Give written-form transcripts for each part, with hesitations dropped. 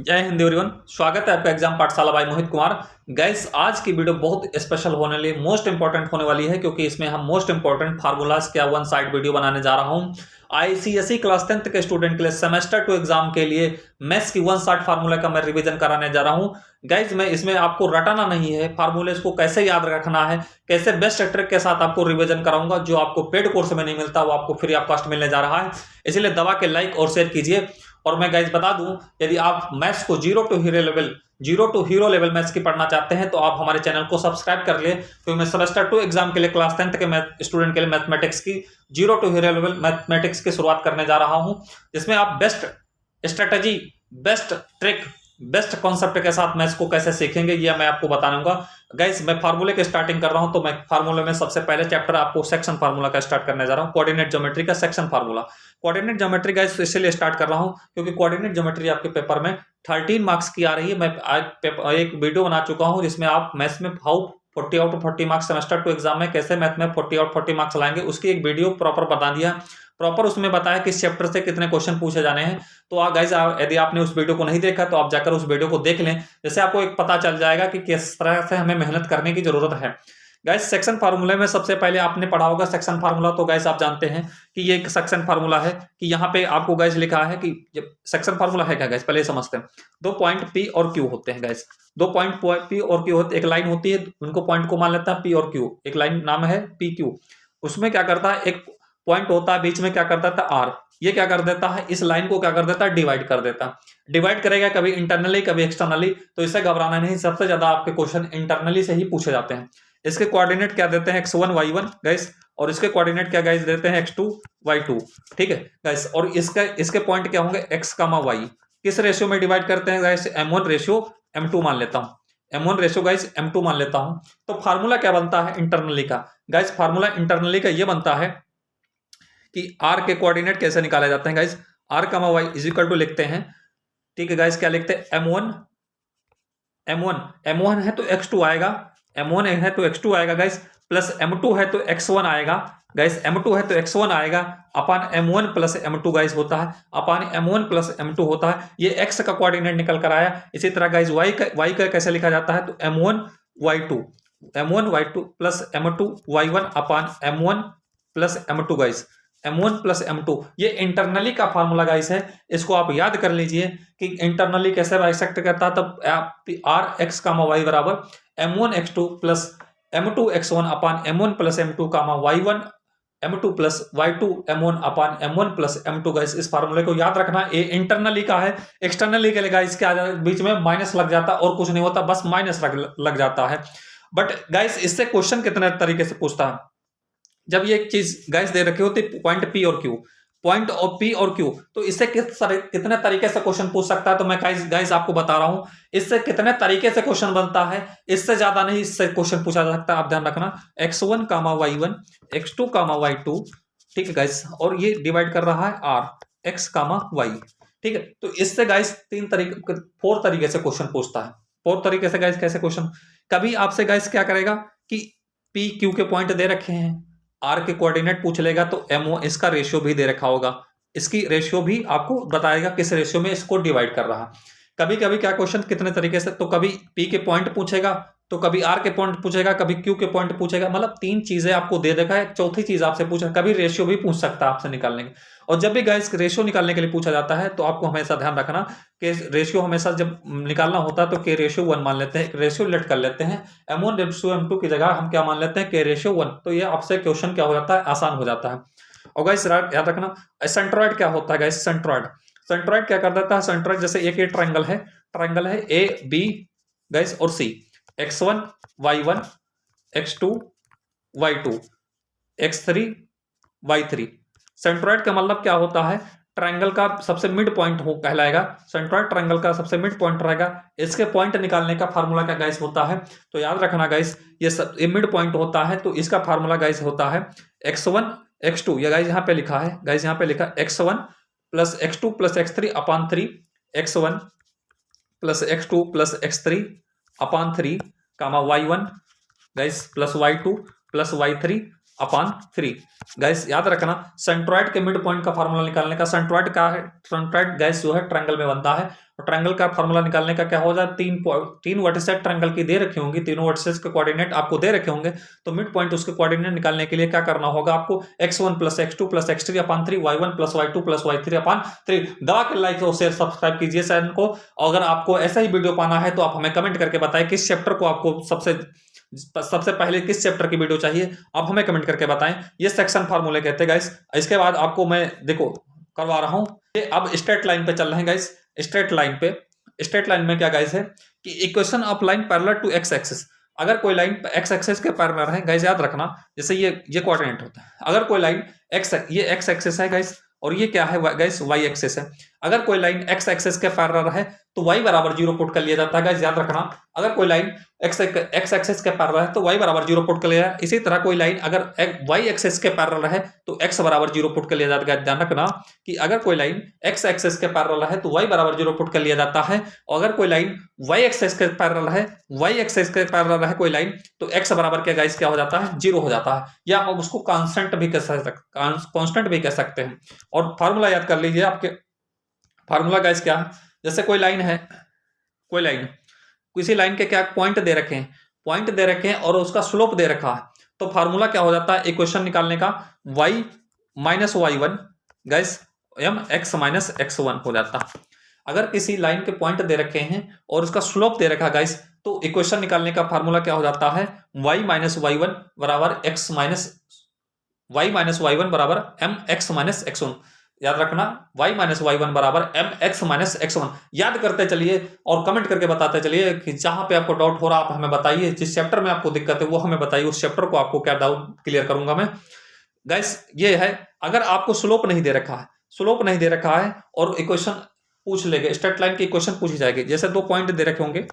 जय हिंद एवरीवन। स्वागत है आपका एग्जाम पाठशाला बाय मोहित कुमार। गाइस, आज की वीडियो बहुत स्पेशल होने वाली, मोस्ट इंपॉर्टेंट होने वाली है, क्योंकि इसमें हम मोस्ट इंपॉर्टेंट फार्मूलाज क्या वन साइड वीडियो बनाने जा रहा हूं। आईसीएसई क्लास 10th के स्टूडेंट के लिए सेमेस्टर 2 एग्जाम के लिए मैथ्स की वन साइड फार्मूला का मैं रिवीजन कराने जा रहा हूं। गाइज, मैं इसमें आपको रटाना नहीं है, फार्मूले को कैसे याद रखना है, कैसे बेस्ट ट्रिक के साथ आपको रिवीजन कराऊंगा। जो आपको पेड कोर्स में नहीं मिलता वो आपको फ्री ऑफ कॉस्ट मिलने जा रहा है। इसलिए दबा के लाइक और शेयर कीजिए। और मैं गाइज बता दूं, यदि आप मैथ्स को zero to hero level maths की पढ़ना चाहते हैं तो आप हमारे चैनल को सब्सक्राइब कर ले, क्योंकि मैं सेमेस्टर 2 एग्जाम के लिए क्लास 10th के स्टूडेंट के लिए मैथमेटिक्स की zero to hero level mathematics की शुरुआत करने जा रहा हूं, जिसमें आप best strategy, best trick, best concept के साथ मैथ्स को कैसे सीखेंगे ये मैं आपको बताऊंगा। गाइस, मैं फार्मूले की स्टार्टिंग कर रहा हूं, तो मैं फार्मूले में सबसे पहले चैप्टर आपको सेक्शन फार्मूला का स्टार्ट करने जा रहा हूं। कोऑर्डिनेट ज्योमेट्री का section formula. Coordinate geometry guys इसलिए स्टार्ट कर रहा हूं क्योंकि कोऑर्डिनेट ज्योमेट्री आपके पेपर में 13 मार्क्स की आ रही है। मैं आज एक वीडियो बना चुका हूं जिसमें आप मैथ्स में how 40 out of 40 marks semester 2 exam में कैसे मैथ में 40 आउट 40 मार्क्स लाएंगे, उसकी एक वीडियो प्रॉपर बता दिया। प्रॉपर उसमें बताया किस चैप्टर से कितने क्वेश्चन पूछे जाने हैं। तो गाइस, यदि आपने उस वीडियो को नहीं देखा तो आप जाकर उस वीडियो को देख लें, जैसे आपको एक पता चल जाएगा कि किस तरह से हमें मेहनत करने की जरूरत है। गाइस, सेक्शन फार्मूले में सबसे पहले आपने पढ़ा होगा सेक्शन फार्मूला। तो गाइस, आप जानते हैं कि ये एक सेक्शन फार्मूला है, कि यहाँ पे आपको गाइस लिखा है कि सेक्शन फार्मूला है क्या। गाइस, पहले समझते हैं। दो पॉइंट पी और क्यू होते हैं। गाइस, दो पॉइंट पी और क्यू होते, एक लाइन होती है, उनको पॉइंट को मान लेता है पी और क्यू। एक लाइन नाम है पी क्यू। उसमें क्या करता है, एक पॉइंट होता है बीच में, क्या करता था आर। ये क्या कर देता है, इस लाइन को क्या कर देता है, डिवाइड कर देता है। डिवाइड करेगा कभी इंटरनली कभी एक्सटर्नली, तो इससे घबराना नहीं। सबसे ज्यादा आपके क्वेश्चन इंटरनली से ही पूछे जाते हैं। इसके कोऑर्डिनेट क्या देते हैं, x1 y1 गाइस, और इसके कोऑर्डिनेट क्या गाइस देते हैं, x2 y2। ठीक है गाइस, और इसके पॉइंट क्या होंगे, x, y। किस रेशियो में डिवाइड करते हैं गाइस, m1 रेशियो m2 मान लेता हूं, m1 रेशियो गाइस m2 मान लेता हूं। तो फार्मूला क्या बनता है इंटरनली का। गाइस, फार्मूला इंटरनली का ये बनता है कि r के कोऑर्डिनेट कैसे निकाले जाते हैं। Guys, r, y is equal to लिखते हैं। ठीक है गाइस, क्या लिखते हैं, m1 है तो x2 आएगा, m1 है तो x2 आएगा गाइस, प्लस m2 है तो x1 आएगा। गाइस, m2 है तो x1 आएगा अपान m1 प्लस m2 गाइस होता है, अपान m1 प्लस m2 होता है। ये x का कोऑर्डिनेट निकल कर आया। इसी तरह गाइस y का कैसे लिखा जाता है, तो m1 y2 plus m2 y1 अपान m1 plus m2 guys, m1 plus m2। ये इंटरनली का फार्मूला गाइस है। इसको आप याद कर लीजिए कि इंटरनली कैसे बाइसेक्ट करता है। तब आर एक्स कामा वाई बराबर m1 x2 plus m2 x1 अपान m1 प्लस m2 कामा y1 m2 plus y2 m1 अपान m1 प्लस m2। गाइस, इस फार्मूले को याद रखना। ये इंटरनली का है। एक्सटर्नली के लिए गाइस क्या बीच में माइनस लग जाता और कुछ नहीं होता, बस माइनस लग जाता है। बट गाइस, इससे क्वेश्चन कितने तरीके से पूछता है। जब ये चीज गाइस दे रखी होती पॉइंट पी और क्यू, पॉइंट ऑफ पी और क्यू, तो इससे कितने तरीके से क्वेश्चन पूछ सकता है। तो मैं गाइस आपको बता रहा हूं इससे कितने तरीके से क्वेश्चन बनता है, इससे ज्यादा नहीं इससे क्वेश्चन पूछा जा सकता। आप ध्यान रखना, x1 कामा y1, x2 कामा y2। ठीक है गाइस, और ये डिवाइड कर रहा है r x कामा y। ठीक है, तो इससे गाइस 4 तरीके से क्वेश्चन पूछता है। 4 तरीके से गाइस कैसे क्वेश्चन, कभी आपसे गाइस क्या करेगा कि पी क्यू के पॉइंट दे रखे हैं, आर के कोऑर्डिनेट पूछ लेगा, तो एमओ इसका रेशियो भी दे रखा होगा, इसकी रेशियो भी आपको बताएगा किस रेशियो में इसको डिवाइड कर रहा। कभी कभी क्या क्वेश्चन कितने तरीके से, तो कभी पी के पॉइंट पूछेगा, तो कभी आर के पॉइंट पूछेगा, कभी क्यू के पॉइंट पूछेगा। मतलब 3 चीजें आपको दे देखा है, चौथी चीज आपसे पूछेगा, कभी रेशियो भी पूछ सकता है आपसे निकालने के। और जब भी गाइस रेशियो निकालने के लिए पूछा जाता है तो आपको हमेशा ध्यान रखना कि रेशियो हमेशा जब निकालना होता है तो के रेशियो 1 मान लेते हैं, रेशियो लेट कर लेते हैं। m1 रेशियो m2 की जगह हम क्या मान लेते हैं, के रेशियो 1। तो ये आपसे क्वेश्चन क्या हो जाता है, आसान हो जाता है। और गाइस याद रखना, सेंट्रॉइड क्या होता है गाइस, सेंट्रॉइड क्या कर देता है, सेंट्रॉइड जैसे एक ये ट्रायंगल है ए बी गाइस और सी, x1 y1 x2 y2 x3 y3। Centroid का मतलब क्या होता है, ट्रायंगल का सबसे मिड पॉइंट हो कहलाएगा। सेंट्रॉइड ट्रायंगल का सबसे मिड पॉइंट रहेगा। इसके पॉइंट निकालने का फार्मूला क्या गाइस होता है, तो याद रखना गाइस, ये मिड पॉइंट होता है, तो इसका फार्मूला गाइस होता है x1 x2। ये गाइस यहाँ पे लिखा है, गाइस यहाँ पे लिखा x1 plus x2 plus x3 अपान 3, x1 plus x2 plus x3 अपान 3 कामा y1 guys plus y2 plus y3 upon 3। Guys याद रखना सेंट्रॉइड के मिड पॉइंट का फार्मूला निकालने का, सेंट्रॉइड का है, सेंट्रॉइड गाइस जो है ट्रायंगल में बनता है, और ट्रायंगल का फार्मूला निकालने का क्या हो जाए, तीन वर्टिसेस ट्रायंगल की दे रखी होंगी, तीनों वर्टिसेस के कोऑर्डिनेट आपको दे रखे होंगे, तो मिड पॉइंट उसके कोऑर्डिनेट निकालने के लिए क्या करना होगा आपको, x1 plus x2 plus x3 upon 3, y1 plus y2 plus y3 upon 3। दबा के लाइक और शेयर सब्सक्राइब कीजिए चैनल को। अगर आपको ऐसा ही वीडियो पाना है तो आप हमें कमेंट करके बताएं किस चैप्टर को आपको सबसे पहले किस चैप्टर की वीडियो चाहिए, आप हमें कमेंट करके बताएं। ये सेक्शन फार्मूले कहते हैं गाइस। इसके बाद आपको मैं देखो करवा रहा हूं, ये अब स्ट्रेट लाइन पे चल रहे हैं गाइस। स्ट्रेट लाइन में क्या गाइस है कि equation of line parallel to X axis. अगर कोई लाइन एक्स एक्सिस के पैरेलल है गाइस, याद रखना जैसे ये कोऑर्डिनेट होता है, अगर कोई लाइन ये एक्स एक्सिस है गाइस, और ये क्या है गाइस, वाई एक्सिस है। अगर कोई लाइन एक्स एक्सिस के पैरेलल है तो y बराबर 0 पुट कर लिया जाता है गाइस, याद रखना। अगर कोई लाइन एक्स एक्सिस के पैरेलल है तो y बराबर 0 पुट कर लिया जाए। इसी तरह कोई लाइन अगर y एक्सिस के पैरेलल है तो x बराबर 0 पुट कर लिया जाता है। ध्यान रखना कि अगर कोई लाइन x एक्सिस के पैरेलल है तो y बराबर 0 पुट कर लिया जाता है, और अगर कोई लाइन y एक्सिस के पैरेलल है कोई लाइन, तो x बराबर क्या गाइस क्या हो जाता है, 0 हो जाता है, या आप उसको कांस्टेंट भी कह सकते हैं। और फार्मूला याद कर लीजिए आपके, फार्मूला गाइस क्या है, जैसे कोई लाइन किसी लाइन के क्या पॉइंट दे रखे हैं और उसका स्लोप दे रखा है, तो फार्मूला क्या हो जाता है इक्वेशन निकालने का, y minus y1 guys m x minus x1 हो जाता है। अगर किसी लाइन के पॉइंट दे रखे हैं और उसका स्लोप दे रखा है गाइस, तो इक्वेशन निकालने का फार्मूला क्या हो जाता है, y माइनस y1 बराबर y माइनस y1 बराबर m x माइनस x1। याद रखना y माइनस y1 बराबर m x माइनस x1। याद करते चलिए और कमेंट करके बताते चलिए कि जहां पे आपको डाउट हो रहा आप हमें बताइए, जिस चैप्टर में आपको दिक्कत है वो हमें बताइए, उस चैप्टर को आपको क्या डाउट क्लियर करूंगा मैं। गाइस ये है, अगर आपको स्लोप नहीं दे रखा है और इक्वेशन पूछ लेंगे, स्ट्रेट लाइन की इक्वेशन पूछी जाएगी, जैसे दो पॉइंट दे रखे होंगे,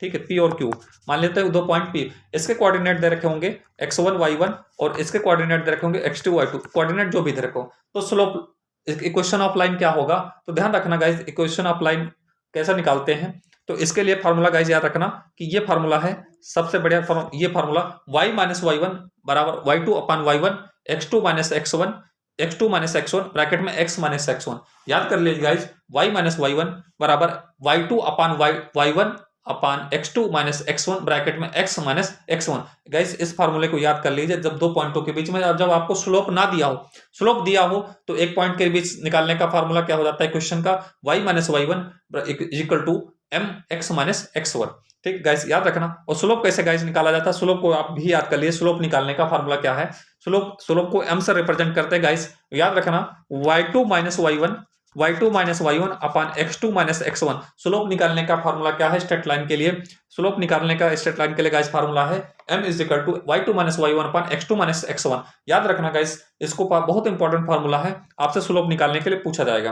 ठीक है, P और Q मान लेते हैं, दो पॉइंट P, इसके कोऑर्डिनेट दे रखे होंगे x1 y1 और इसके कोऑर्डिनेट दे रखे होंगे x2 y2, कोऑर्डिनेट जो भी दे रखे हो, तो स्लोप इक्वेशन ऑफ लाइन क्या होगा, तो ध्यान रखना गाइस इक्वेशन ऑफ लाइन कैसे निकालते हैं। तो इसके लिए फार्मूला गाइस याद रखना कि ये फार्मूला है सबसे बढ़िया ये फार्मूला, y माइनस y1 बराबर y2 upon y1 x2 minus x1 bracket में x माइनस x1। याद कर लीजिए गाइस y माइनस y1 बराबर y2 upon y1 upon x2 minus x1 bracket में x माइनस x1। गाइस इस फार्मूले को याद कर लीजिए, जब दो पॉइंटों के बीच में जब आपको स्लोप दिया हो तो एक पॉइंट के बीच निकालने का फार्मूला क्या हो जाता है क्वेश्चन का, y minus y1 equal to m x minus x1। ठीक गाइस याद रखना। और स्लोप कैसे गाइस निकाला जाता है, स्लोप को आप भी याद कर लिए, स्लोप निकालने का फार्मूला क्या है, स्लोप को m से रिप्रेजेंट करते हैं गाइस, याद रखना y2 minus y1 upon x2 minus x1। Slope निकालने का फार्मूला क्या है स्ट्रेट लाइन के लिए, स्लोप निकालने का स्ट्रेट लाइन के लिए गाइस फार्मूला है m is equal to y2 minus y1 upon x2 minus x1। याद रखना गाइस, इसको बहुत इंपॉर्टेंट फार्मूला है, आपसे स्लोप निकालने के लिए पूछा जाएगा।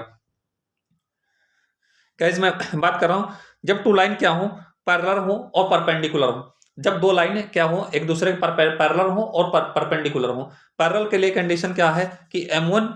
गाइस मैं बात कर रहा हूं जब टू लाइन क्या हो, पैरेलल हो और परपेंडिकुलर हो, जब दो लाइनें क्या हो एक दूसरे के पैरेलल हो और परपेंडिकुलर हो। पैरेलल के लिए कंडीशन क्या है कि m1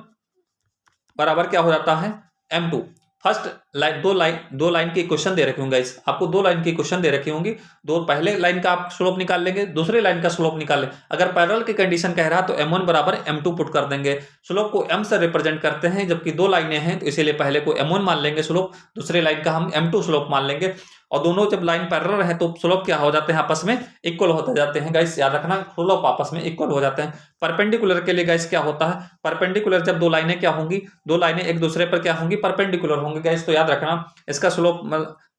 बराबर क्या हो जाता है m2। फर्स्ट लाइन दो लाइन की इक्वेशन दे रखी होंगी गाइस, आपको दो लाइन की इक्वेशन दे रखी होंगी, दो पहले लाइन का आप स्लोप निकाल लेंगे, दूसरे लाइन का स्लोप निकाल लें। अगर पैरेलल की कंडीशन कह रहा तो m1 बराबर m2 पुट कर देंगे। स्लोप को m से रिप्रेजेंट करते हैं, जबकि दो लाइनें हैं तो इसीलिए पहले को m1 मान लेंगे स्लोप, दूसरे लाइन का हम m2 स्लोप मान लेंगे। और दोनों जब लाइन पैरेलल है तो स्लोप क्या हो जाते हैं, आपस में इक्वल होते जाते हैं गाइस, याद रखना स्लोप आपस में इक्वल हो जाते हैं। परपेंडिकुलर के लिए गाइस क्या होता है, परपेंडिकुलर जब दो लाइनें क्या होंगी, दो लाइनें एक दूसरे पर क्या होंगी, परपेंडिकुलर होंगे गाइस। तो याद रखना इसका स्लोप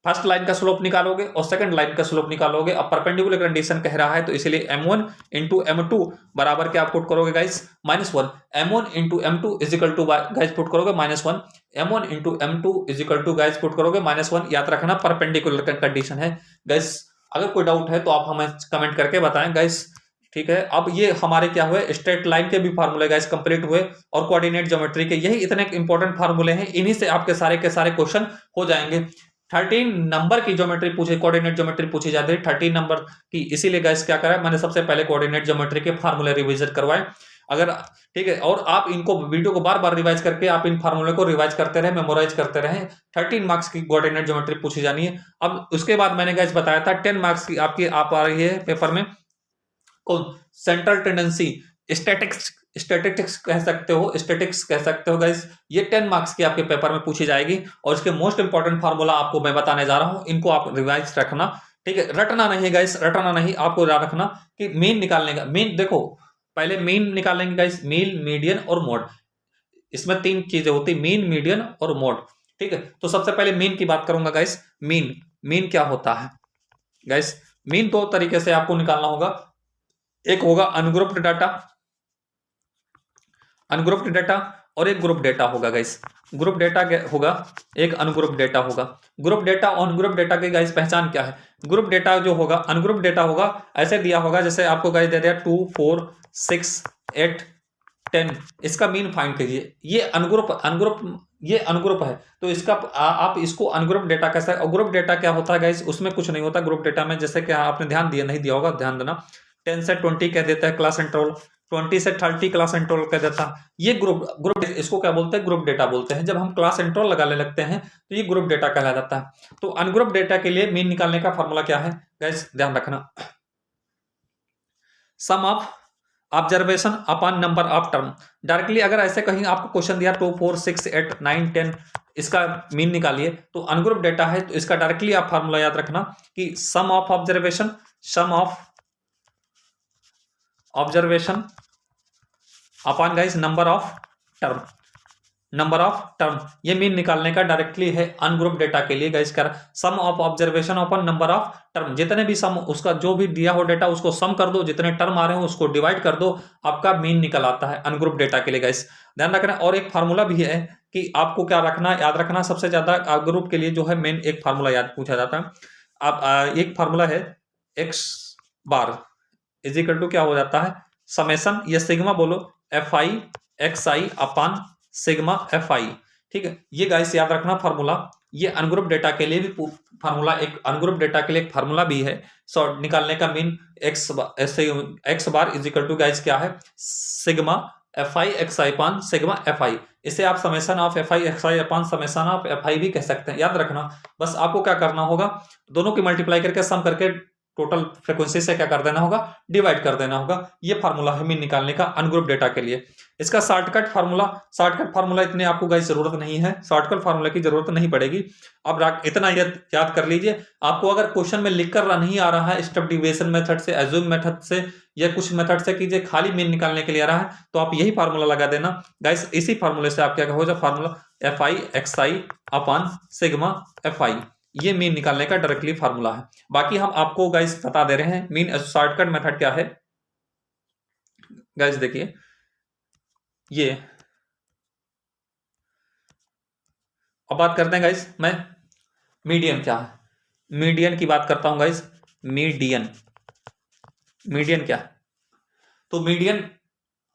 फर्स्ट लाइन का स्लोप निकालोगे और सेकंड लाइन का स्लोप निकालोगे। अब परपेंडिकुलर कंडीशन कह रहा है तो इसीलिए m1 इंटू m2 बराबर क्या पुट करोगे guys -1। m1 into m2 is equal to guys put करोगे -1। m1 into m2 is equal to guys put करोगे -1। याद रखना परपेंडिकुलर कंडीशन है गाइस। अगर कोई डाउट है तो आप हमें कमेंट करके बताएं गाइस, ठीक है। अब ये हमारे क्या हुए, स्ट्रेट लाइन के भी फार्मूले गाइस कंप्लीट हुए और कोऑर्डिनेट ज्योमेट्री के, यही इतने इंपॉर्टेंट फार्मूले हैं, इन्हीं से आपके सारे के सारे क्वेश्चन हो जाएंगे। 13 नंबर की ज्योमेट्री पूछी, कोऑर्डिनेट ज्योमेट्री पूछी जाती है 13 नंबर की, इसीलिए गाइस क्या करा मैंने सबसे पहले कोऑर्डिनेट ज्योमेट्री के फार्मूले रिविजिट करवाए। अगर ठीक है, और आप इनको वीडियो को बार बार रिवाइज करके आप इन फार्मूले को रिवाइज करते रहे, मेमोराइज करते रहे। 13 मार्क्स की कोऑर्डिनेट ज्योमेट्री पूछी जानी है। अब उसके बाद मैंने गाइस बताया था 10 मार्क्स की आपकी आप आ रही है पेपर में, कौन सेंट्रल टेंडेंसी स्टैटिक्स स्टैटिस्टिक्स कह सकते हो, स्टैटिक्स कह सकते हो गाइस। ये 10 मार्क्स की आपके पेपर में पूछी जाएगी और इसके मोस्ट इंपॉर्टेंट फार्मूला आपको मैं बताने जा रहा हूं, इनको आप रिवाइज रखना, ठीक है। रटना नहीं गाइस, रटना नहीं, आपको याद रखना कि मीन निकालने का, मीन देखो पहले मीन निकालेंगे गाइस, मीन, मीडियन और मोड। इसमें 3 चीजें होती, मीन, मीडियन और मोड, ठीक है। तो सबसे पहले मीन की बात करूंगा गाइस। मीन, मीन क्या होता है गाइस? मीन 2 तरीके से आपको निकालना होगा। एक होगा अनग्रुप्ड डाटा, अनग्रुप्ड डेटा, और एक ग्रुप डेटा होगा गाइस। ग्रुप डेटा होगा, एक अनग्रुप डेटा होगा। ग्रुप डेटा और अनग्रुप डेटा की गाइस पहचान क्या है? ग्रुप डेटा जो होगा, अनग्रुप डेटा होगा, ऐसे दिया होगा जैसे आपको गाइस दे दिया 2 4 6 8 10, इसका मीन फाइंड कीजिए। ये ये अनग्रुप है, तो इसका आप इसको अनग्रुप डेटा कैसा है। और ग्रुप डेटा क्या होता है गाइस? उसमें कुछ नहीं होता ग्रुप डेटा में, जैसे कि आपने ध्यान दिया, नहीं दिया होगा, ध्यान देना। 10 से 20 कह देता है क्लास कंट्रोल, 20 से 30 क्लास कंट्रोल कह देता है। ये ग्रुप ग्रुप इसको क्या बोलते हैं? ग्रुप डेटा बोलते हैं। जब हम क्लास कंट्रोल लगाने लगते हैं तो ये ग्रुप डेटा कहला जाता है। तो अनग्रुप डेटा के लिए मीन निकालने का फॉर्मूला क्या है गाइस? ध्यान रखना, sum of observation upon number of term. Directly अगर ऐसे कहीं आपको क्वेश्चन दिया 2 4 6 8 9 10, इसका मीन निकालिए, तो अनग्रुप डेटा है, तो इसका डायरेक्टली आप फार्मूला याद रखना कि sum of observation, sum of observation upon guys number of term, number of term. ये मीन निकालने का डायरेक्टली है अनग्रुप डेटा के लिए गाइस। कर sum of observation upon number of term, जितने भी सम, उसका जो भी दिया हो डेटा उसको सम कर दो, जितने टर्म आ रहे हो उसको डिवाइड कर दो, आपका मीन निकल आता है अनग्रुप डेटा के लिए गाइस। ध्यान रखना। और एक फार्मूला भी है कि आपको क्या रखना, याद रखना, सबसे ज्यादा ग्रुप के लिए जो है मेन एक फार्मूला याद पूछा जाता है। अब एक फार्मूला है X bar is equal to क्या हो जाता है? समेसन या सिग्मा बोलो, F I X I upon sigma F I, ठीक है। ये गाइस याद रखना फार्मूला। ये अनग्रुप डेटा के लिए भी फार्मूला, एक अनग्रुप डेटा के लिए एक फार्मूला भी है सॉर्ट निकालने का। Mean X bar is equal to guys क्या है? Sigma F I X I upon sigma F I. इसे आप summation of F I X I upon summation of F I भी कह सकते हैं, याद रखना। बस आपको क्या करना होगा, दोनों की मल्टीप्लाई करके सम करके टोटल फ्रीक्वेंसी से क्या कर देना होगा? डिवाइड कर देना होगा। ये फार्मूला है मीन निकालने का अनग्रुप डेटा के लिए। इसका शॉर्टकट फार्मूला इतने आपको गाइस जरूरत नहीं है, शॉर्टकट फार्मूला की जरूरत नहीं पड़ेगी। अब इतना याद कर लीजिए। आपको अगर क्वेश्चन में लिख कर नहीं आ रहा है स्टेप डिविजन मेथड से, एज्यूम मेथड से, या कुछ मेथड से कीजिए, खाली मीन निकालने के लिए आ रहा है, तो आप यही फार्मूला लगा देना गाइस। इसी फार्मूले से आप क्या हो जाए formula F I X I upon sigma F आई, ये मीन निकालने का डायरेक्टली फार्मूला है। बाकी हम आपको गाइस बता दे रहे हैं मीन शॉर्टकट मेथड क्या है गाइस। देखिए ये, अब बात करते हैं गाइस, मैं मीडियन क्या है, मीडियन की बात करता हूं गाइस। मीडियन, मीडियन क्या है? तो मीडियन,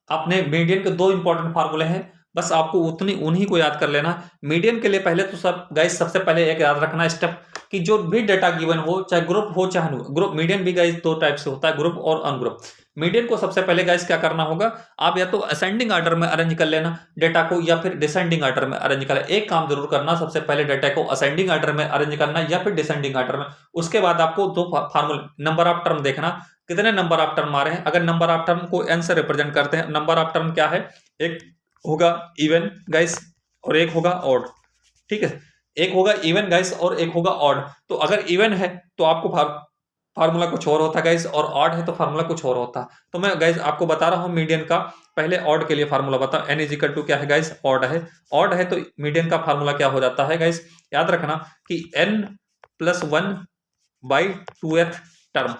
आपने मीडियन के 2 इंपॉर्टेंट फार्मूले हैं, बस आपको उन्हीं को याद कर लेना। मीडियन के लिए पहले तो सब गाइस, सबसे पहले एक याद रखना स्टेप कि जो भी डेटा गिवन हो, चाहे ग्रुप हो चाहे ग्रुप, मीडियन भी गाइस 2 टाइप से होता है, ग्रुप और अनग्रुप। मीडियन को सबसे पहले गाइस क्या करना होगा, आप या तो असेंडिंग ऑर्डर में अरेंज कर लेना डेटा को, या फिर डिसेंडिंग ऑर्डर में अरेंज कर लेना। एक काम जरूर करना, सबसे पहले डेटा को असेंडिंग ऑर्डर में अरेंज करना या फिर डिसेंडिंग ऑर्डर में। उसके बाद आपको 2 फार्मूले, नंबर ऑफ टर्म देखना, कितने नंबर ऑफ टर्म आ रहे हैं। अगर नंबर ऑफ टर्म को n से रिप्रेजेंट करते हैं, नंबर ऑफ टर्म क्या है? एक होगा इवन गाइस और एक होगा ऑड, ठीक है। एक होगा इवन गाइस और एक होगा ऑड। तो अगर इवन है तो आपको फार्मूला कुछ और होता है गाइस, और ऑड है तो फार्मूला कुछ और होता है। तो मैं गाइस आपको बता रहा हूं मीडियन का, पहले ऑड के लिए फार्मूला बता। n इज इक्वल टू क्या है गाइस? ऑड है। ऑड है तो मीडियन का फार्मूला क्या हो जाता है गाइस? याद रखना कि n plus 1 by 2th term,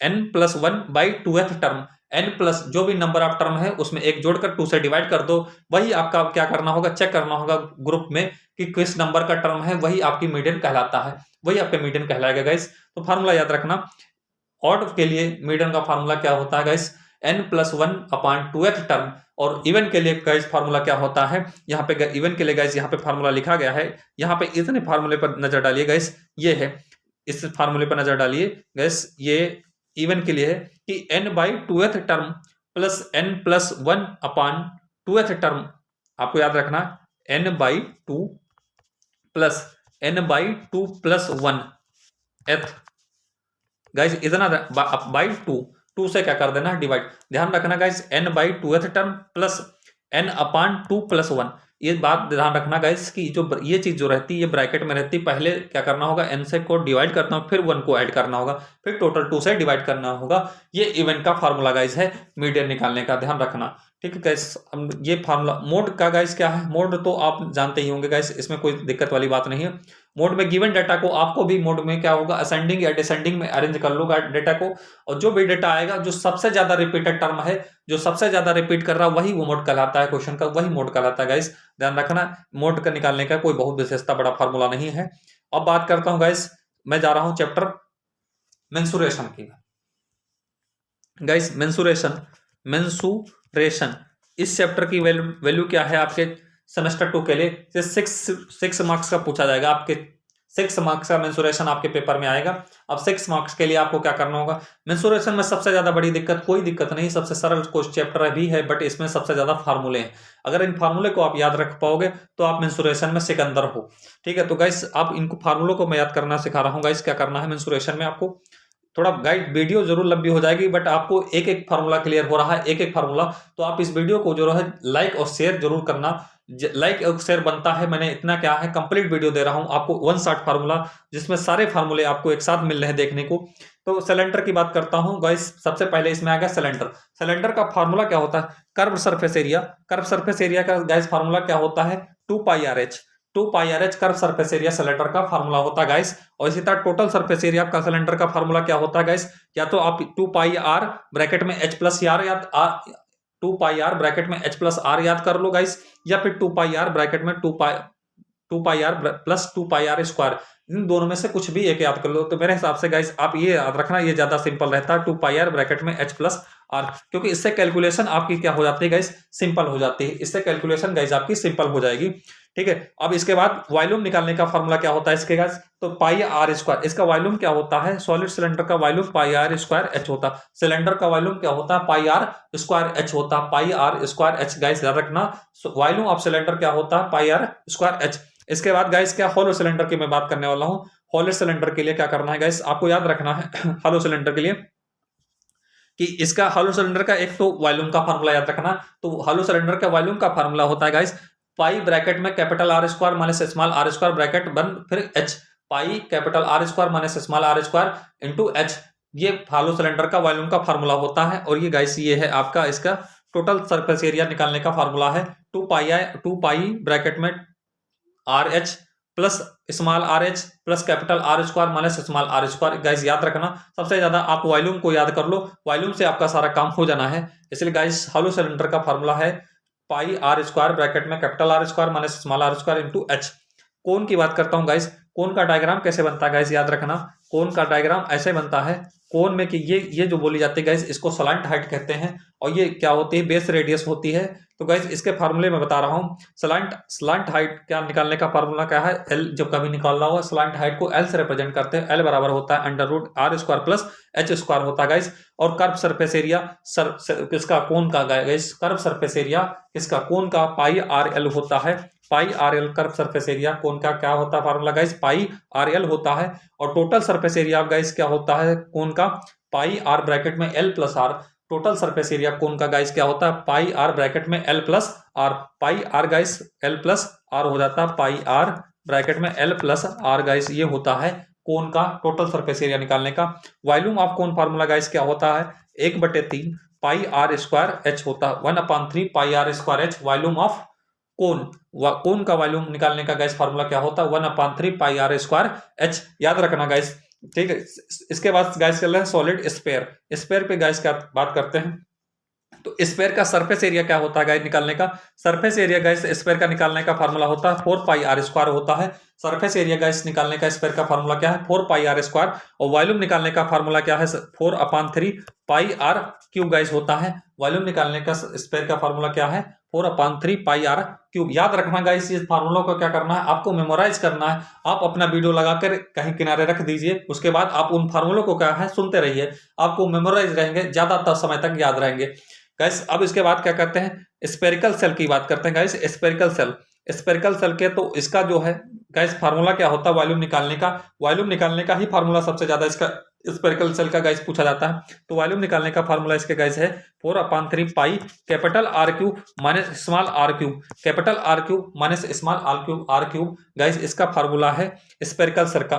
n plus 1 by 2th term, n plus जो भी नंबर ऑफ टर्म है उसमें एक जोड़कर 2 से डिवाइड कर दो। वही आपका क्या करना होगा, चेक करना होगा ग्रुप में कि किस नंबर का टर्म है, वही आपकी मीडियन कहलाता है, वही आपका मीडियन कहलाएगा गाइस। तो फार्मूला याद रखना, ऑड के लिए मीडियन का फार्मूला क्या होता है guys? n plus 1 upon 2th term. और इवन के लिए गाइस फार्मूला क्या होता है? यहाँ पे इवन के लिए गाइस यहाँ पे फार्मूला लिखा गया है, यहाँ पे इतने फार्मूले पर नजर डालिए गाइस, ये है, इस फार्मूले पर नजर डालिए गाइस। ये इवन के लिए है कि n by 2th term plus n plus 1 upon 2th term, आपको याद रखना n by 2 plus n by 2 plus 1 एथ गाइस, इतना बाई 2 2 से क्या कर देना है डिवाइड। ध्यान रखना guys n/2th term plus n/2 + 1, ये बात ध्यान रखना गाइस कि जो ये चीज जो रहती है ये ब्रैकेट में रहती है, पहले क्या करना होगा n से को डिवाइड करना होगा, फिर 1 को ऐड करना होगा, फिर टोटल 2 से डिवाइड करना होगा। ये इवेंट का फार्मूला गाइस है मीडियन निकालने का, ध्यान रखना। ठीक है गाइस, ये फार्मूला मोड का गाइस क्या है, मोड तो आप जानते ही होंगे गाइस, इसमें कोई दिक्कत वाली बात नहीं है। मोड में गिवन डेटा को आपको भी मोड में क्या होगा असेंडिंग या डिसेंडिंग में अरेंज कर लो डेटा को, और जो भी डेटा आएगा जो सबसे ज्यादा रिपीटेड टर्म है, जो सबसे ज्यादा रिपीट कर रहा है वही वो मोड कहलाता है, क्वेश्चन का वही मोड कहलाता है गाइस, ध्यान रखना। मोड का निकालने का कोई बहुत विशेषता बड़ा फार्मूला नहीं है। अब बात करता हूं गाइस, मैं जा रहा हूं चैप्टर मेंसुरेशन की। गाइस मेंसुरेशन इस चैप्टर की वैल्यू क्या है आपके सेमेस्टर 2 के लिए, 6 मार्क्स का पूछा जाएगा, आपके 6 मार्क्स का मेंसुरेशन आपके पेपर में आएगा। अब 6 मार्क्स के लिए आपको क्या करना होगा, मेंसुरेशन में सबसे ज्यादा बड़ी दिक्कत, कोई दिक्कत नहीं, सबसे सरल चैप्टर भी है, बट इसमें सबसे ज्यादा फार्मूले हैं। अगर इन फार्मूले को आप याद रख पाओगे तो आप मेंसुरेशन में सिकंदर हो। ठीक है, तो गाइस आप इनको फार्मूलों को मैं याद करना सिखा रहा हूँ गाइस, क्या करना है मेंसुरेशन में आपको। थोड़ा गाइड वीडियो जरूर लंबी हो जाएगी, बट आपको एक एक फार्मूला क्लियर हो रहा है, एक एक फार्मूला, तो आप इस वीडियो को जो है लाइक और शेयर जरूर करना। लाइक और शेयर बनता है, मैंने इतना क्या है कंप्लीट वीडियो दे रहा हूं आपको 1 शॉट फार्मूला, जिसमें सारे फार्मूले आपको एक साथ मिल रहे हैं देखने को। तो सिलेंडर की बात करता हूं गाइस, सबसे पहले इसमें आ गया सिलेंडर। सिलेंडर का फार्मूला क्या होता है, curve surface area. Curve surface area का गाइस फार्मूला क्या होता है, 2πRh। 2πRh curve surface area cylinder का फार्मूला होता है गाइस। और इसी तरह टोटल सरफेस एरिया का सिलेंडर का फार्मूला क्या होता है गाइस, या तो आप 2πr ब्रैकेट में h+r या 2πr ब्रैकेट में h+r याद कर लो गाइस, या फिर 2πr ब्रैकेट में 2πr प्लस 2πr², इन दोनों में से कुछ भी एक याद कर लो। तो मेरे हिसाब से गाइस आप ये याद रखना, ये ज्यादा सिंपल रहता है, 2πr ब्रैकेट में h+r, क्योंकि इससे कैलकुलेशन आपकी क्या हो जाती है गाइस, सिंपल हो जाती है, इससे कैलकुलेशन गाइस आपकी सिंपल हो जाएगी। ठीक है, अब इसके बाद वॉल्यूम निकालने का फार्मूला क्या होता है इसके गाइस, तो πr²। इसका वॉल्यूम क्या होता है, सॉलिड सिलेंडर का वॉल्यूम πr²h होता है, सिलेंडर का वॉल्यूम क्या होता है πr²h होता है, πr²h गाइस याद रखना, वॉल्यूम ऑफ सिलेंडर क्या होता है πr²h। इसके बाद गाइस क्या हॉलो सिलेंडर की मैं बात करने वाला हूं। हॉलो सिलेंडर के लिए क्या करना है गाइस, आपको याद रखना है हॉलो सिलेंडर के लिए कि इसका हॉलो सिलेंडर का एक तो वॉल्यूम का फार्मूला याद रखना। तो हॉलो सिलेंडर का वॉल्यूम का फार्मूला होता है गाइस पाई ब्रैकेट में capital R² minus small r² bracket बन फिर h, pi capital R² minus small r² into h, ये हॉलो सिलेंडर का वॉल्यूम का फार्मूला होता है। और ये गाइस ये है आपका इसका टोटल सरफेस एरिया निकालने का फार्मूला है 2 पाई ब्रैकेट में RH plus small RH plus capital R² minus small r²। Guys याद रखना, सबसे ज्यादा आप वॉल्यूम को याद कर लो, वॉल्यूम से आपका सारा काम हो जाना है। इसलिए गाइस हॉलो सिलेंडर का फार्मूला है पाई r² ब्रैकेट में capital R² minus small r² into h। कोन की बात करता हूं गाइस, कोन का डायग्राम कैसे बनता है गाइस, याद रखना कोन का डायग्राम ऐसे बनता है। कोन में कि ये जो बोली जाती है गाइस इसको स्लैंट हाइट कहते हैं, और ये क्या होती है बेस रेडियस होती है। तो गाइस इसके फार्मूले में बता रहा हूँ, स्लैंट हाइट क्या निकालने का फार्मूला क्या है, एल जब कभी निकालना होगा स्लैंट हाइट को एल से रिप्रेजेंट करते हैं, एल बराबर होता है √r² प्लस h² होता है गाइस। और कर्व सरफेस एरिया किसका, कोन का गाइस, कर्व सरफेस एरिया किसका, कोन का पाई RL होता है, पाई RL curve surface area cone का क्या होता है फार्मूला गाइस पाई RL होता है। और टोटल सरफेस एरिया गाइस क्या होता है कोन का पाई r ब्रैकेट में l plus r, total surface area cone का गाइस क्या होता है पाई r ब्रैकेट में l plus r, pi r guys l plus r हो जाता है, पाई r ब्रैकेट में l प्लस r गाइस ये होता है कोन का टोटल सरफेस एरिया निकालने का। Volume of cone formula guys क्या होता है 1/3 पाई r² h होता है, 1/3 पाई r²h वॉल्यूम ऑफ कोन। कोन का वॉल्यूम निकालने का गाइस फार्मूला क्या होता है 1/3 पाई r²h, याद रखना गाइस। ठीक है, इसके बाद गाइस चल रहा है सॉलिड स्फीयर। स्फीयर पे गाइस क्या बात करते हैं, तो स्फीयर का सरफेस एरिया क्या होता है गाइस निकालने का, सरफेस एरिया गाइस स्फीयर का निकालने का फार्मूला होता है 4πr² होता है। सरफेस एरिया गाइस निकालने का स्फीयर का फार्मूला क्या है 4πr²। और वॉल्यूम निकालने का फार्मूला क्या है 4/3 पाई r³ गाइस होता है। वॉल्यूम निकालने का स्फीयर का फार्मूला क्या है 4/3 पाई r³। याद रखना गाइस, इस फार्मूला को क्या करना है आपको मेमोराइज करना है। आप अपना वीडियो लगाकर कहीं किनारे रख दीजिए, उसके बाद आप उन फार्मूलों को क्या है सुनते रहिए, आपको मेमोराइज रहेंगे, ज्यादा समय तक याद रहेंगे गाइस। अब इसके बाद क्या करते हैं स्फेरिकल सेल की बात करते हैं guys. Spherical shell, spherical shell के, तो इसका जो है गाइस फार्मूला क्या होता है वॉल्यूम निकालने का ही फार्मूला सबसे ज्यादा इसका स्पेरिकल सेल का गाइस पूछा जाता है। तो वॉल्यूम निकालने का फार्मूला इसके गाइस है 4/3 pi capital R cube minus small R cube, capital R cube minus small R cube guys इसका फार्मूला है स्पेरिकल सेल का।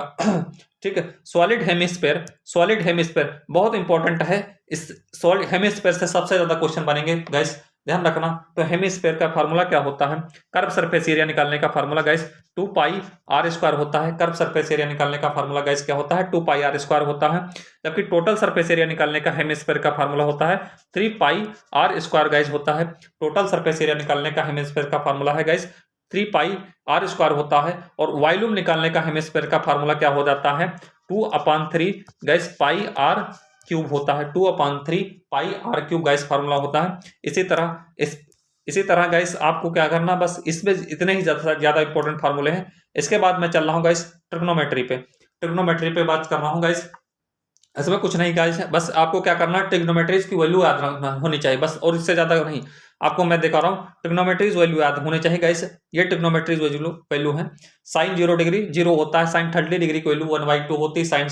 ठीक है। सॉलिड हेमिस्फेयर बहुत इंपॉर्टेंट है। इस सॉलिड हेमिस्फेयर से सबसे ज्यादा क्वेश्चन बनेंगे गाइस, ध्यान रखना। तो हेमिस्फेयर का फार्मूला क्या होता है? कर्व सरफेस एरिया निकालने का formula guys 2 pi R square होता है। कर्व सरफेस एरिया निकालने का फार्मूला गाइस क्या होता है? 2 पाई आर स्क्वायर होता है। जबकि टोटल सरफेस एरिया निकालने का हेमिस्फेयर का फार्मूला होता है 3 पाई आर स्क्वायर गाइस होता है। टोटल सरफेस एरिया निकालने का हेमिस्फेयर का फार्मूला है गाइस 3 पाई आर स्क्वायर होता है। और वॉल्यूम निकालने का हेमिस्फेयर का फार्मूला क्या हो जाता है? 2/3 गाइस पाई आर क्यूब होता है। 2/3 पाई आर क्यूब गाइस फार्मूला होता है। इसी तरह गाइस आपको क्या करना, बस इसमें इतने ही ज्यादा इंपॉर्टेंट फार्मूले हैं। इसके बाद मैं चल रहा हूँ गाइस ट्रिग्नोमेट्री पे बात कर रहा हूँ गाइस। इसमें कुछ नहीं गाइस, बस आपको क्या करना है, ट्रिग्नोमेट्रीज की वैल्यू याद रखना होनी चाहिए बस, और इससे ज्यादा नहीं। आपको मैं दिखा रहा हूँ ट्रिग्नोमेट्रीज वैल्यू याद होनी चाहिए गाइस। ये ट्रिग्नोमेट्रीज वैल्यू है। साइन 0 डिग्री 0 होता है। साइन 30 डिग्री की वैल्यू 1/2 होती है। साइन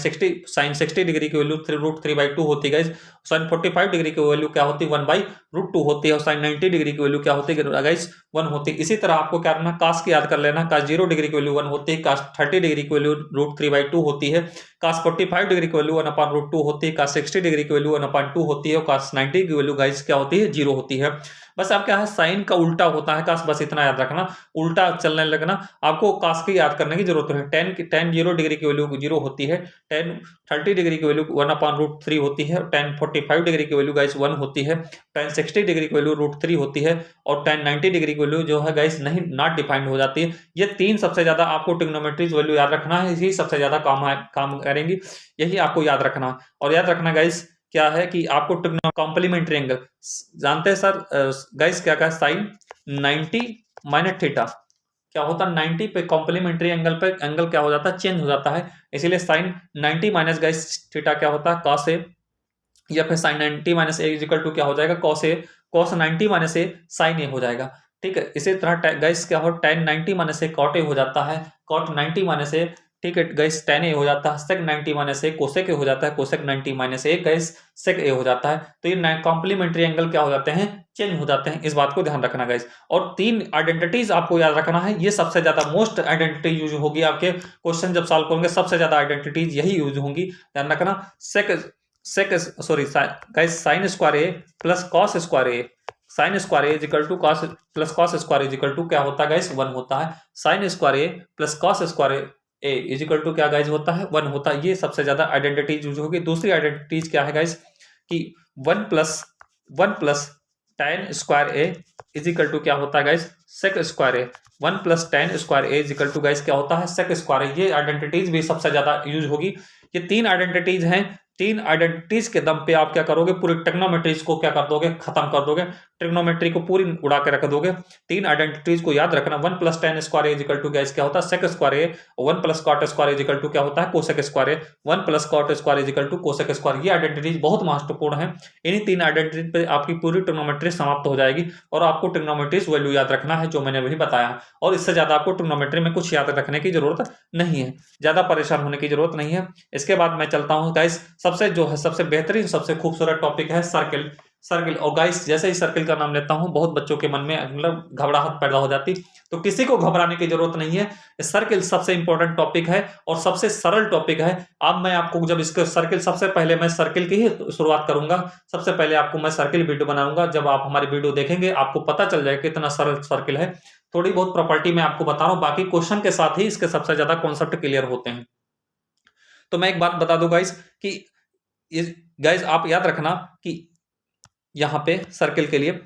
60 डिग्री की वैल्यू √3/2 होती है गाइस। साइन 45 डिग्री की वैल्यू क्या होती है? 1/√2 होती है। और साइन 90 डिग्री की वैल्यू क्या होती है गाइस? 1 होती है। इसी तरह आपको क्या करना, कास की याद कर लेना। कास 0 डिग्री की वैल्यू 1 होती है। कास 30 डिग्री की वैल्यू √3/2 होती है। कास 45 डिग्री की वैल्यू 1/√2 होती है। कास 60 डिग्री की वैल्यू 1/2 होती है। और कास 90 की वैल्यू गाइस क्या होती है? 0 होती है। बस आप क्या है, साइन का उल्टा होता है कास, बस इतना याद रखना। उल्टा चलने लगना, आपको कास की याद करने की जरूरत है। टेन 0 डिग्री की वैल्यू 0 होती है। टेन 30 डिग्री की वैल्यू 1/√3 होती है। टेन 45 डिग्री की वैल्यू गाइस 1 होती है। टेन 60 डिग्री की वैल्यू √3 होती है। और टेन 90 डिग्री की वैल्यू जो है गाइस नहीं नॉट डिफाइंड हो जाती है। ये तीन सबसे ज्यादा आपको ट्रिग्नोमेट्रीज वैल्यू याद रखना है। यही सबसे ज्यादा काम करेंगी, यही आपको याद रखना। और याद रखना गाइस क्या है कि आपको कॉम्प्लीमेंट्री एंगल जानते हैं सर गाइस, क्या कहा? साइन 90 माइनस थीटा क्या होता है? 90 पे कॉम्प्लीमेंट्री एंगल पे एंगल क्या हो जाता है? चेंज हो जाता है। इसीलिए साइन 90 माइनस गाइस थीटा क्या होता है? कॉस ए, या फिर sine 90 minus A equal to क्या हो जाएगा? Cos A. Cos 90 minus A sine A हो जाएगा। ठीक है। इसी तरह गाइस क्या हो, tan 90 minus A cot A हो जाता है। कॉट 90 माइनस ए, ठीक है गाइस, टेन ए हो जाता है। सेक 90 माइनस ए कोसेक ए हो जाता है। कोसेक 90 माइनस ए गाइस सेक ए हो जाता है। तो ये कॉम्प्लीमेंट्री एंगल क्या हो जाते हैं? चेंज हो जाते हैं। इस बात को ध्यान रखना गाइस। और तीन आइडेंटिटीज आपको याद रखना है। ये सबसे ज्यादा मोस्ट आइडेंटिटी यूज होगी आपके क्वेश्चन जब सॉल्व करेंगे। सबसे ज्यादा आइडेंटिटीज यही यूज होंगी, ध्यान रखना। Sine square A plus cos square A, sine square A equal to cos plus cos square equal to क्या होता है गाइस? 1 होता है। Sine square A plus cos square A equal to क्या गाइस होता है? 1 होता है। ये सबसे ज्यादा आइडेंटिटीज यूज होगी। दूसरी आइडेंटिटीज क्या है गाइस कि 1 plus tan square A equal to क्या होता है guys? Sec square A. 1 plus tan square A equal to guys क्या होता है? Sec square A. ये आइडेंटिटीज भी सबसे ज्यादा यूज होगी। ये तीन आइडेंटिटीज हैं। तीन आइडेंटिटीज के दम पे आप क्या करोगे? पूरी ट्रिग्नोमेट्रीज को क्या कर दोगे? खत्म कर दोगे। ट्रिग्नोमेट्री को पूरी उड़ा के रख दोगे। तीन आइडेंटिटीज को याद रखना। 1 plus tan square A equal to guys क्या होता है? Sec square A. 1 plus cot square equal to क्या होता है? Cosec square A. 1 plus cot square equal to cosec square. ये आइडेंटिटीज बहुत महत्वपूर्ण है। इन्हीं तीन आइडेंटिटीज पे आपकी पूरी ट्रिग्नोमेट्री समाप्त हो जाएगी। और आपको ट्रिग्नोमेट्रीज वैल्यू याद रखना है जो मैंने अभी बताया। और इससे ज्यादा आपको ट्रिग्नोमेट्री में कुछ याद रखने की जरूरत नहीं है, ज्यादा परेशान होने की जरूरत नहीं है। इसके बाद मैं चलता हूँ गाइस, सबसे जो है सबसे बेहतरीन सबसे खूबसूरत टॉपिक है सर्किल। और गाइस जैसे ही सर्किल का नाम लेता हूं बहुत बच्चों के मन में मतलब घबराहट पैदा हो जाती, तो किसी को घबराने की जरूरत नहीं है। सर्किल सबसे इंपॉर्टेंट टॉपिक है और सबसे सरल टॉपिक है। अब मैं आपको जब इसके सर्किल, सबसे पहले मैं सर्किल की ही शुरुआत करूंगा। सबसे पहले आपको मैं सर्किल वीडियो बनाऊंगा। जब आप हमारी वीडियो देखेंगे आपको पता चल जाएगा कितना सरल सर्किल है। थोड़ी बहुत प्रॉपर्टी मैं आपको बता रहा हूं, बाकी क्वेश्चन के साथ ही इसके सबसे ज्यादा कॉन्सेप्ट क्लियर होते हैं। तो मैं एक बात बता दूं गाइस कि गाइस आप याद रखना कि यहाँ पे सर्किल के लिए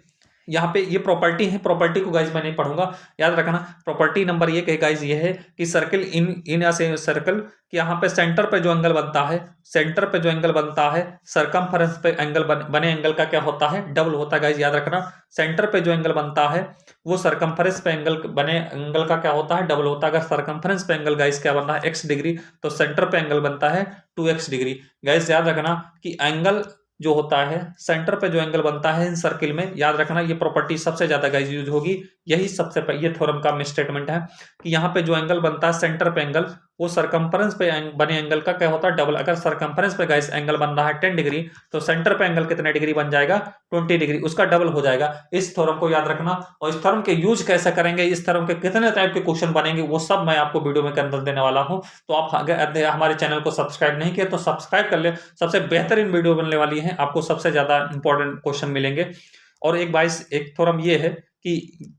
यहाँ पे ये प्रॉपर्टी है। प्रॉपर्टी को गाइस मैं नहीं पढ़ूंगा, याद रखना। प्रॉपर्टी नंबर एक है गाइस ये है कि सर्किल इन सर्कल कि यहाँ पे सेंटर पे जो एंगल बनता है, सेंटर पे जो एंगल बनता है सरकमफेरेंस पे एंगल बने एंगल का क्या होता है? डबल होता है गाइस, याद रखना। सेंटर पे जो एंगल बनता है वो सरकमफेरेंस पे एंगल बने एंगल का क्या होता है? डबल होता है। अगर सरकमफेरेंस पे एंगल गाइस क्या बनना है? x डिग्री, तो सेंटर पे एंगल बनता है 2x डिग्री। गाइस याद रखना कि एंगल जो होता है सेंटर पे जो एंगल बनता है इन सर्किल में, याद रखना ये प्रॉपर्टी सबसे ज्यादा गाइस यूज होगी। यही सबसे ये थ्योरम का मिस स्टेटमेंट है कि यहाँ पे जो एंगल बनता है सेंटर पे एंगल, वो सरकमफरेंस पे बने एंगल का क्या होता है डबल। अगर सरकमफरेंस पे गाइस एंगल बन रहा है 10 डिग्री, तो सेंटर पे एंगल कितने डिग्री बन जाएगा 20 डिग्री, उसका डबल हो जाएगा। इस थ्योरम को याद रखना, और इस थ्योरम के यूज कैसे करेंगे, इस थ्योरम के कितने टाइप के क्वेश्चन बनेंगे, वो सब मैं आपको वीडियो में अंदर देने वाला हूं। तो आप अगर हमारे चैनल को सब्सक्राइब नहीं किया तो सब्सक्राइब कर ले, सबसे बेहतरीन वीडियो बनने वाली है, आपको सबसे ज्यादा इंपॉर्टेंट क्वेश्चन मिलेंगे। और एक थ्योरम ये है कि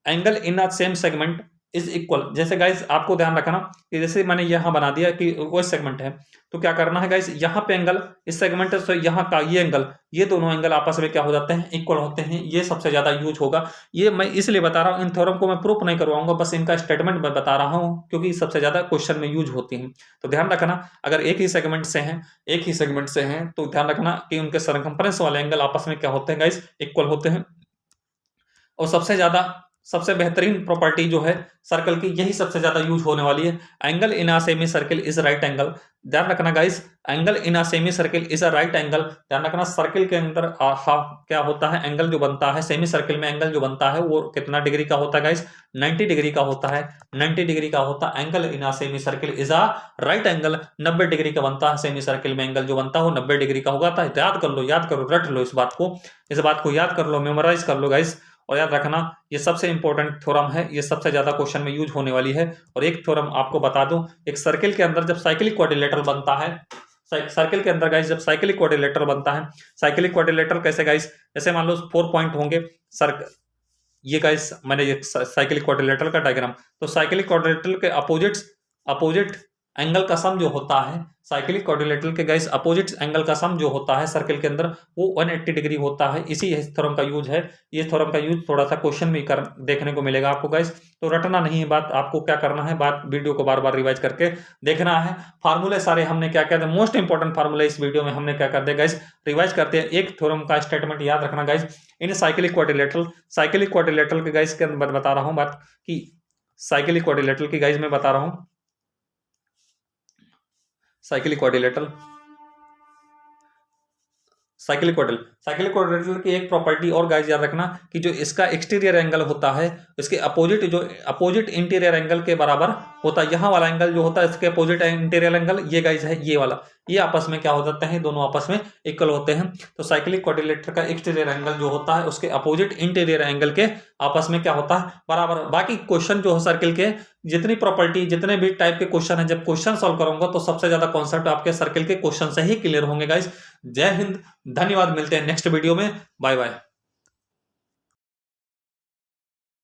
angle in a same segment is equal. जैसे गाइस आपको ध्यान रखना कि जैसे मैंने यहां बना दिया कि वो सेगमेंट है, तो क्या करना है गाइस, यहाँ पे एंगल इस सेगमेंट से यहाँ का ये एंगल, ये दोनों एंगल आपस में क्या हो जाते हैं इक्वल होते हैं। ये सबसे ज्यादा यूज होगा। ये मैं इसलिए बता रहा हूँ, इन थ्योरम को मैं प्रूफ नहीं करवाऊंगा, बस इनका स्टेटमेंट मैं बता रहा हूँ क्योंकि सबसे ज्यादा क्वेश्चन में यूज होती हैं। तो ध्यान रखना, अगर एक ही सेगमेंट से हैं तो ध्यान रखना कि उनके सरकमफरेंस वाले एंगल आपस में क्या होते हैं गाइस इक्वल होते हैं। और सबसे बेहतरीन प्रॉपर्टी जो है सर्कल की, यही सबसे ज्यादा यूज होने वाली है। Angle in a semi circle is right angle. ध्यान रखना guys, angle in a semi circle is a right angle. ध्यान रखना, सर्कल के अंदर क्या होता है, एंगल जो बनता है सेमी सर्कल में, एंगल जो बनता है वो कितना डिग्री का होता है गाइस 90 डिग्री का होता है। 90 डिग्री का होता है angle in a semi circle is a right angle. 90 degree का बनता है सेमी सर्कल में, एंगल जो बनता है वो 90 डिग्री का होगा। तो याद करो, रट लो इस बात को याद कर लो, मेमोराइज कर लो गाइस। और याद रखना, ये सबसे इंपॉर्टेंट थ्योरम है, ये सबसे ज्यादा क्वेश्चन में यूज होने वाली है। और एक थ्योरम आपको बता दूं, एक सर्कल के अंदर जब साइक्लिक क्वाड्रिलेटरल बनता है, सर्कल के अंदर गाइस जब साइक्लिक क्वाड्रिलेटरल बनता है, साइक्लिक क्वाड्रिलेटरल कैसे गाइस, जैसे मान लो 4 पॉइंट होंगे सर्कल, ये गाइस मैंने ये साइक्लिक क्वाड्रिलेटरल का डायग्राम, तो साइक्लिक क्वाड्रिलेटरल के अपोजिट एंगल का सम जो होता है, साइक्लिक क्वाड्रिलेटरल के गाइस अपोजिट एंगल का सम जो होता है सर्कल के अंदर, वो 180 डिग्री होता है। इसी थ्योरम का यूज है। ये थ्योरम का यूज थोड़ा सा क्वेश्चन में देखने को मिलेगा आपको गाइस, तो रटना नहीं है बात, आपको क्या करना है, वीडियो को बार बार रिवाइज करके देखना है। फार्मूले सारे हमने क्या क्या मोस्ट इंपॉर्टेंट फार्मूले इस वीडियो में हमने क्या कर दिया गाइस, रिवाइज करते हैं। एक थ्योरम का स्टेटमेंट याद रखना गाइस, इन साइक्लिक क्वाड्रिलेटरल के गाइस के अंदर बता रहा हूं बात कि साइक्लिक क्वाड्रिलेटरल की गाइस मैं बता रहा हूं, साइक्लिक क्वाड्रिलेटरल की एक प्रॉपर्टी और गाइस याद रखना कि जो इसका एक्सटीरियर एंगल होता है, इसके अपोजिट इंटीरियर एंगल के बराबर होता है। यहाँ वाला एंगल जो होता है इसके अपोजिट इंटीरियर एंगल, ये गाइस है ये वाला, ये आपस में क्या हो जाते हैं, दोनों आपस में इक्वल होते हैं। तो साइक्लिक क्वाड्रिलेटरल का एक्सटीरियर एंगल जो होता है उसके अपोजिट इंटीरियर एंगल के आपस में क्या होता है बराबर। बाकी क्वेश्चन जो है सर्कल के जितनी प्रॉपर्टी, जितने भी टाइप के क्वेश्चन है, जब क्वेश्चन सॉल्व करूंगा तो सबसे ज्यादा कॉन्सेप्ट आपके सर्कल के क्वेश्चन से ही क्लियर होंगे गाइस। जय हिंद, धन्यवाद, मिलते हैं नेक्स्ट वीडियो में, बाय बाय।